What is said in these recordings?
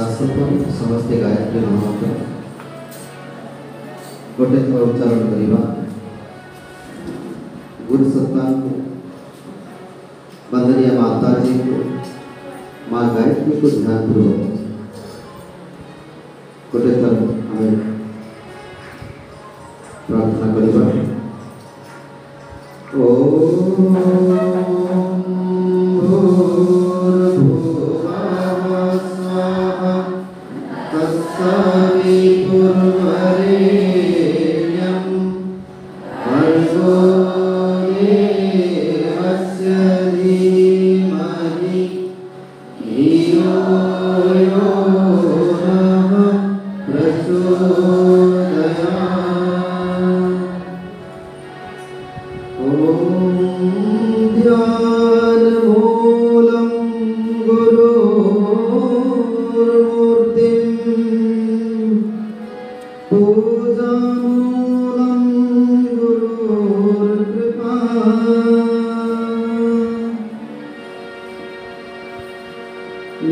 आसत समस्ते गायत्री महामंत्र गोटे थर उच्चारण करवा। गुरु सत्ता को वंदनीय माता जी को माँ गायत्री को ध्यान पूर्वक गोटे थर आम प्रार्थना करवा।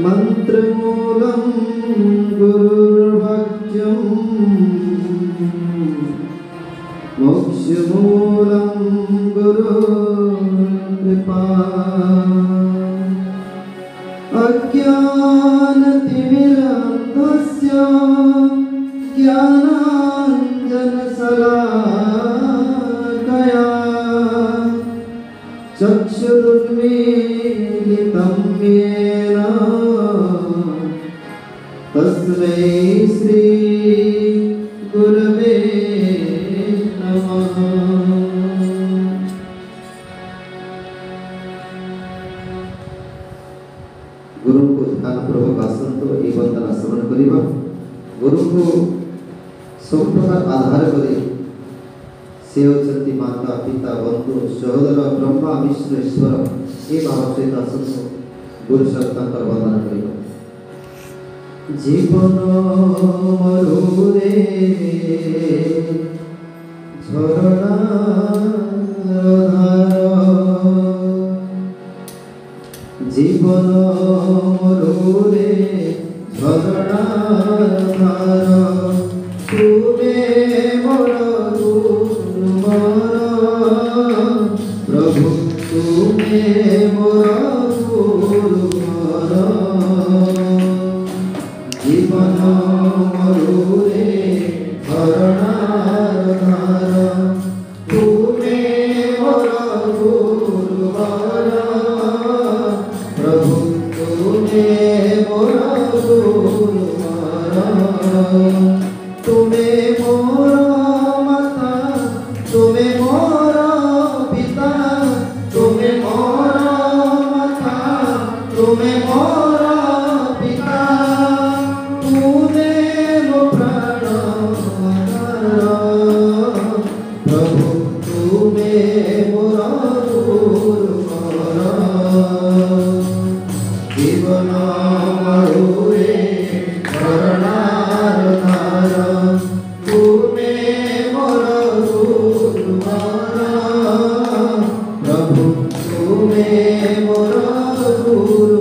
मंत्रमूलं गुरुर्वाक्यं मोक्षमूलं गुरुर्कृपा। अज्ञानतिमिरान्धस्य ज्ञानाञ्जनशलाकया चक्षुरुन्मीलितं येन तस्मै श्री गुरवे नमः। गुरु को ध्यानपूर्वक आसंत ये वंदना श्रवण करवा। गुरु को सब प्रकार आधार करे से होती माता पिता बंधु सहोदर ब्रह्मा विष्णु ईश्वर ये भाव सहित आसंत गुरु सत्ता वंदना करवा। जीवन मरुरे झरणार जीवन मरुरे झरणार तुमे मोर प्रभु तुमे मोर जीवन मरुरे झरणार धार तुमे मोर गुरुवर प्रभु तुमे मोर गुरुवर तुमे मोर माता तुमे मोर पिता तुमे मोर माता तुमे मोर पिता प्रभु तुमे मोर गुरुवर जीवन मरुरे झरणार धार तुमे मोर गुरुवर प्रभु तुमे मोर गुरुवर।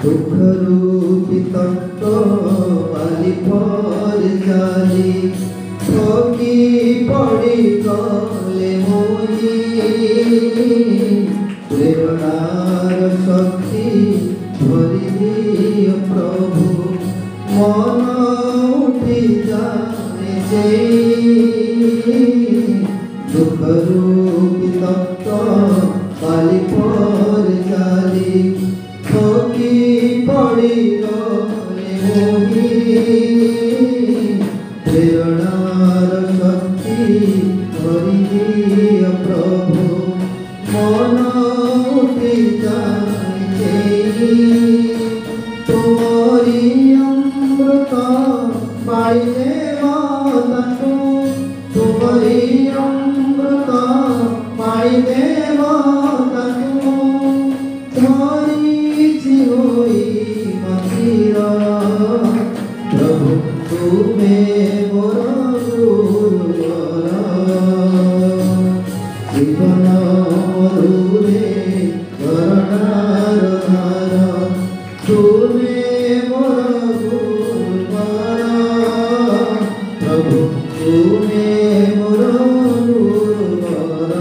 दुखरूपी तत्व आली पर जाली ठगी पड़ी गले मोई प्रेरणार शक्ति भरी दियो प्रभु मन उठी जाए से दुखरूपी तत्व आली पर जाली ठगी पड़ी गले मोई प्रेरणार तुमे मोर गुरुवर जीवन मरुरे झरणार धार तुमे मोर गुरुवर प्रभु तुमे मोर गुरुवर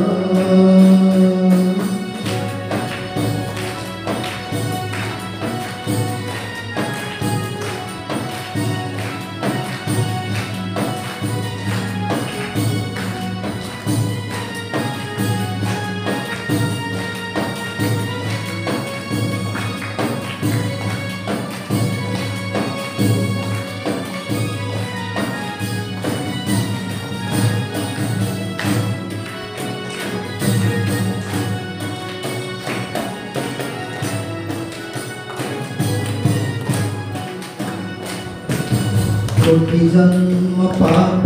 कोटि जन्म पाप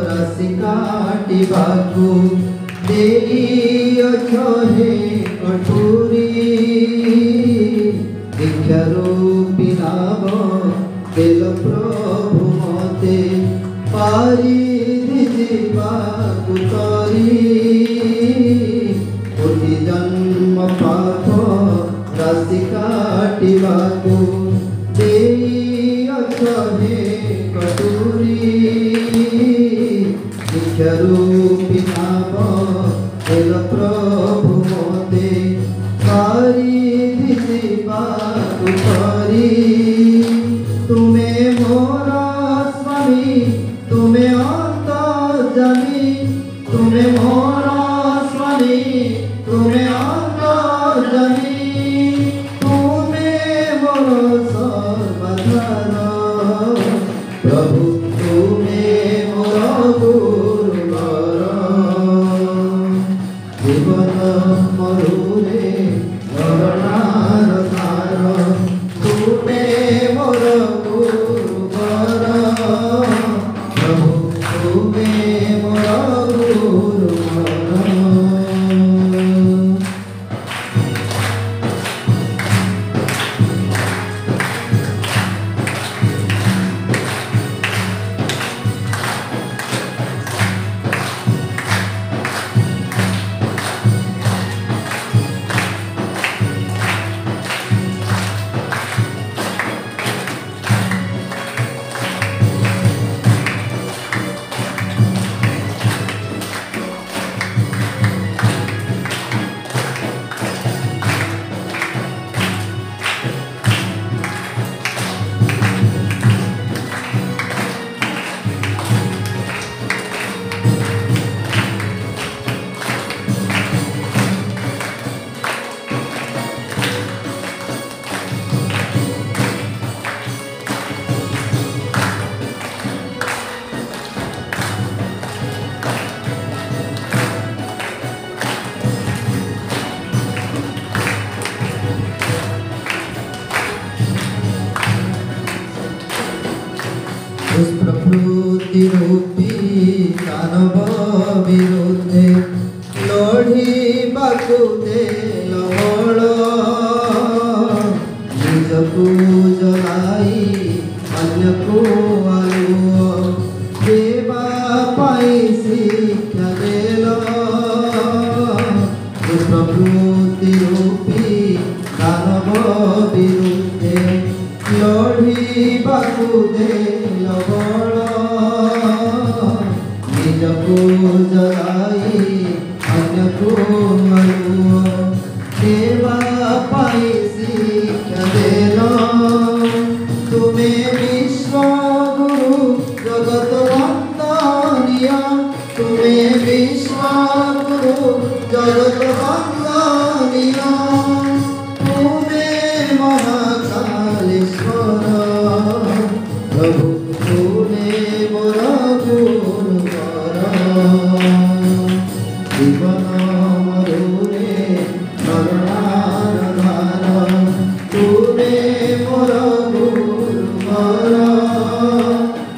राशि काटिबाकु देइअछ हे कटुरी दीक्षा रूपी नाम देल प्रभु मते पारिधि जीवाकु तरी कोटि जन्म पाप राशि काटिबाकु देइअछ हे कटुरी दीक्षारूपी नाम देल प्रभु मते पारिधि जीवाकु तरी तुमे मोर स्वामी तुमे अंतर्यामी तुमे मोर स्वामी तुमे अंतर्यामी तुमे मोर सर्वधार प्रभु तुमे मोर गुरुवर जीवन मरुरे झरणार धार तुमे मोर गुरुवर प्रभु तुमे मोर गुरुवर प्रकृति रूपी दानव विरुद्धे लढ़िबाकु देल बल निजकु जलाई अन्यकु आलुओ देवा पाई शिक्षा देल प्रकृति रूपी दानव विरुद्धे लढ़िबाकु देल बल निजकु जलाई अन्यकु आलुओ देवा पाई शिक्षा देल तुमे विश्व गुरु जगत वंदनीय तुमे विश्व गुरु जगत वंदनीय तुमे महाकालेश्वर प्रभु तुमे मोर गुरुवर जीवन मरुरे झरणार धार तुमे मोर गुरुवर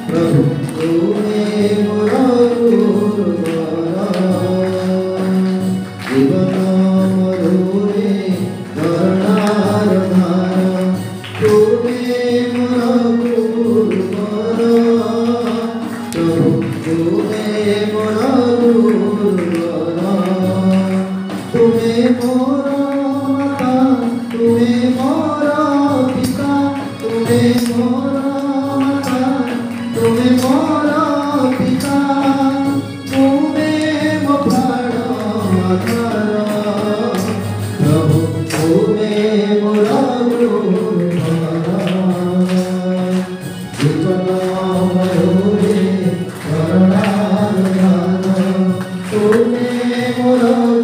प्रभु तुमे मोर गुरुवर जीवन मरुरे झरणार धार तुमे मोर गुरुवर मधुरे करणार गान तुने मोर